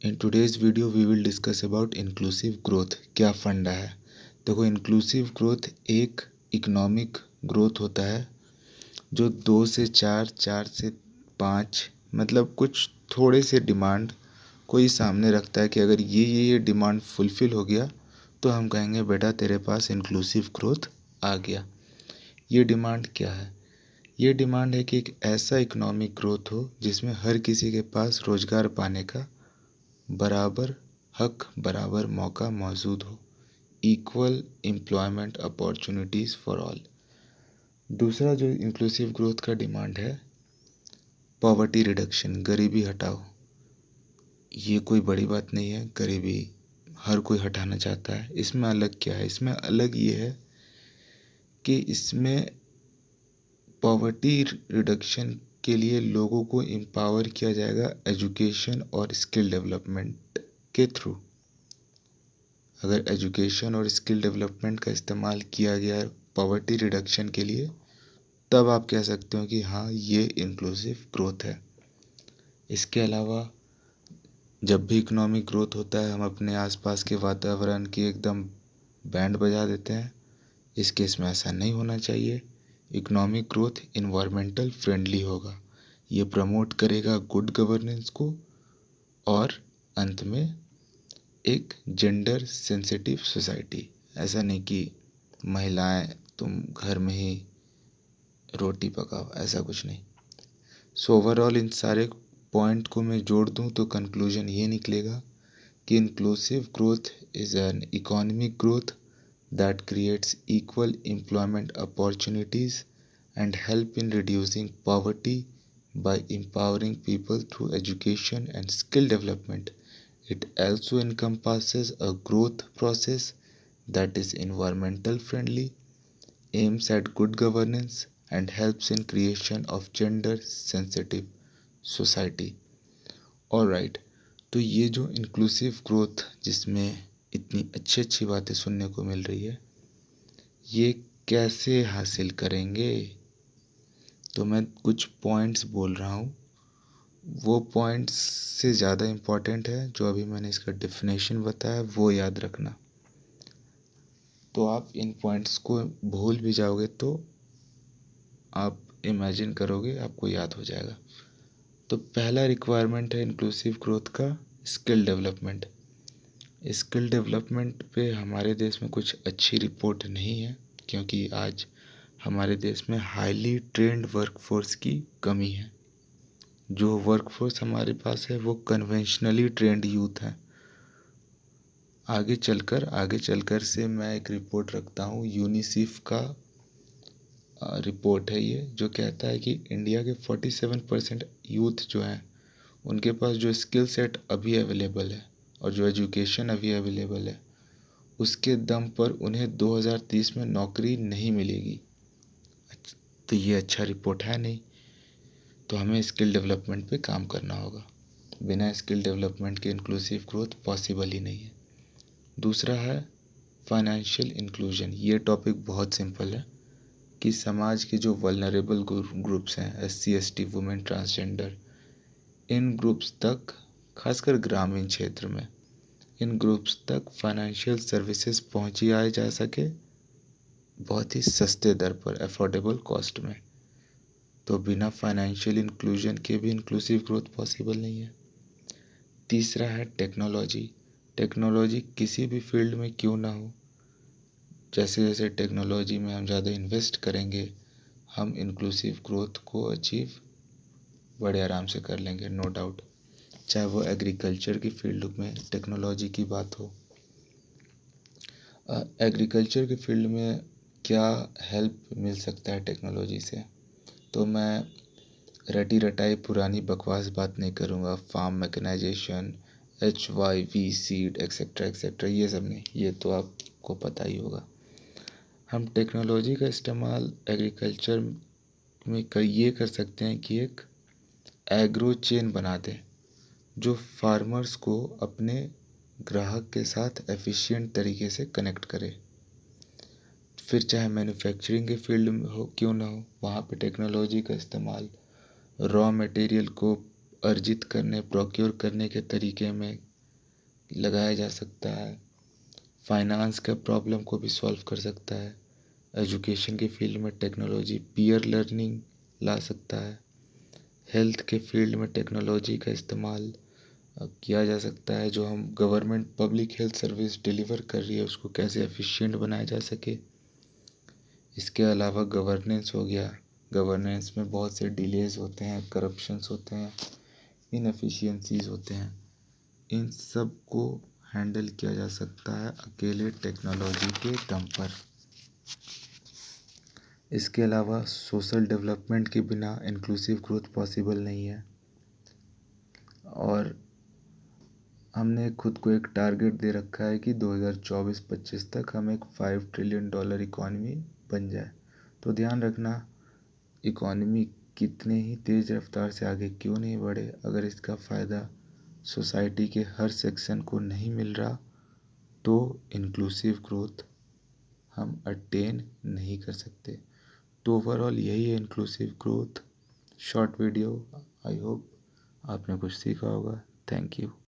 In today's video we will discuss about inclusive growth. क्या फंडा है? देखो, इंक्लूसिव ग्रोथ एक इकोनॉमिक ग्रोथ होता है जो 2 से 4, 4 से 5 मतलब कुछ थोड़े से डिमांड कोई सामने रखता है कि अगर ये डिमांड फुलफ़िल हो गया तो हम कहेंगे बेटा तेरे पास इंक्लूसिव ग्रोथ आ गया। ये डिमांड क्या है? ये डिमांड है कि एक ऐसा इकोनॉमिक ग्रोथ हो जिसमें हर किसी के पास रोज़गार पाने का बराबर हक, बराबर मौका मौजूद हो। Equal employment opportunities for all. दूसरा जो इंक्लूसिव ग्रोथ का डिमांड है, पॉवर्टी रिडक्शन, गरीबी हटाओ। ये कोई बड़ी बात नहीं है, गरीबी हर कोई हटाना चाहता है। इसमें अलग क्या है? इसमें अलग ये है कि इसमें पॉवर्टी रिडक्शन के लिए लोगों को एम्पावर किया जाएगा एजुकेशन और स्किल डेवलपमेंट के थ्रू। अगर एजुकेशन और स्किल डेवलपमेंट का इस्तेमाल किया गया पॉवर्टी रिडक्शन के लिए, तब आप कह सकते हो कि हाँ, ये इंक्लूसिव ग्रोथ है। इसके अलावा जब भी इकोनॉमिक ग्रोथ होता है, हम अपने आसपास के वातावरण की एकदम बैंड बजा देते हैं। इस केस में ऐसा नहीं होना चाहिए। इकोनॉमिक ग्रोथ इन्वायरमेंटल फ्रेंडली होगा। ये प्रमोट करेगा गुड गवर्नेंस को और अंत में एक जेंडर सेंसिटिव सोसाइटी। ऐसा नहीं कि महिलाएं तुम घर में ही रोटी पकाओ, ऐसा कुछ नहीं। सो ओवरऑल इन सारे पॉइंट को मैं जोड़ दूं तो कंक्लूजन ये निकलेगा कि inclusive growth is an economic growth that creates equal employment opportunities and help in reducing poverty by empowering people through education and skill development. It also encompasses a growth process that is environmental friendly, aims at good governance and helps in creation of gender sensitive society. Alright, तो ये जो inclusive growth जिसमें इतनी अच्छी अच्छी बातें सुनने को मिल रही है, ये कैसे हासिल करेंगे? तो मैं कुछ पॉइंट्स बोल रहा हूँ, वो पॉइंट्स से ज़्यादा इम्पोर्टेंट है जो अभी मैंने इसका डेफिनेशन बताया वो याद रखना। तो आप इन पॉइंट्स को भूल भी जाओगे तो आप इमेजिन करोगे, आपको याद हो जाएगा। तो पहला रिक्वायरमेंट है इंक्लूसिव ग्रोथ का स्किल डेवलपमेंट। स्किल डेवलपमेंट पे हमारे देश में कुछ अच्छी रिपोर्ट नहीं है, क्योंकि आज हमारे देश में हाईली ट्रेंड वर्कफोर्स की कमी है। जो वर्कफोर्स हमारे पास है वो कन्वेंशनली ट्रेंड यूथ है। आगे चलकर से मैं एक रिपोर्ट रखता हूँ, यूनिसेफ का रिपोर्ट है ये, जो कहता है कि इंडिया के 47% यूथ जो हैं उनके पास जो स्किल सेट अभी अवेलेबल है और जो एजुकेशन अभी अवेलेबल है उसके दम पर उन्हें 2030 में नौकरी नहीं मिलेगी। तो ये अच्छा रिपोर्ट है नहीं। तो हमें स्किल डेवलपमेंट पे काम करना होगा। बिना स्किल डेवलपमेंट के इंक्लूसिव ग्रोथ पॉसिबल ही नहीं है। दूसरा है फाइनेंशियल इंक्लूजन। ये टॉपिक बहुत सिंपल है कि समाज के जो वल्नरेबल ग्रुप्स हैं, SC ST, वुमेन, ट्रांसजेंडर, इन ग्रुप्स तक, खासकर ग्रामीण क्षेत्र में, इन ग्रुप्स तक फाइनेंशियल सर्विसेज पहुँचाए जा सके बहुत ही सस्ते दर पर, अफोर्डेबल कॉस्ट में। तो बिना फाइनेंशियल इंक्लूजन के भी इंक्लूसिव ग्रोथ पॉसिबल नहीं है। तीसरा है टेक्नोलॉजी। टेक्नोलॉजी किसी भी फील्ड में क्यों ना हो, जैसे जैसे टेक्नोलॉजी में हम ज़्यादा इन्वेस्ट करेंगे, हम इंक्लूसिव ग्रोथ को अचीव बड़े आराम से कर लेंगे, नो डाउट। चाहे वो एग्रीकल्चर की फील्ड में टेक्नोलॉजी की बात हो। एग्रीकल्चर की फील्ड में क्या हेल्प मिल सकता है टेक्नोलॉजी से? तो मैं रटी रटाई पुरानी बकवास बात नहीं करूँगा। Farm mechanisation, HYV seed etcetera etcetera, ये सब नहीं, ये तो आपको पता ही होगा। हम टेक्नोलॉजी का इस्तेमाल एग्रीकल्चर में ये कर सकते हैं कि एक एग्रो चेन बना दें जो फार्मर्स को अपने ग्राहक के साथ एफिशिएंट तरीके से कनेक्ट करे। फिर चाहे मैन्युफैक्चरिंग के फील्ड में हो क्यों ना हो, वहाँ पे टेक्नोलॉजी का इस्तेमाल रॉ मटेरियल को अर्जित करने, प्रोक्योर करने के तरीके में लगाया जा सकता है, फाइनेंस का प्रॉब्लम को भी सॉल्व कर सकता है, एजुकेशन के फील्ड में टेक्नोलॉजी पीयर लर्निंग ला सकता है, हेल्थ के फील्ड में टेक्नोलॉजी का इस्तेमाल किया जा सकता है, जो हम government public health service deliver कर रही है उसको कैसे एफिशिएंट बनाया जा सके। इसके अलावा गवर्नेंस हो गया, गवर्नेंस में बहुत से डिलेज होते हैं, करप्शंस होते हैं, इनएफिशिएंसीज होते हैं, इन सब को हैंडल किया जा सकता है अकेले टेक्नोलॉजी के दम पर। इसके अलावा सोशल डेवलपमेंट के बिना इंक्लूसिव ग्रोथ पॉसिबल नहीं है, और हमने खुद को एक टारगेट दे रखा है कि 2024-25 तक हम एक $5 ट्रिलियन इकॉनमी बन जाए। तो ध्यान रखना, इकॉनमी कितने ही तेज़ रफ्तार से आगे क्यों नहीं बढ़े, अगर इसका फ़ायदा सोसाइटी के हर सेक्शन को नहीं मिल रहा तो इंक्लूसिव ग्रोथ हम अटेन नहीं कर सकते। तो ओवरऑल यही है inclusive growth short video. I hope आपने कुछ सीखा होगा। Thank you.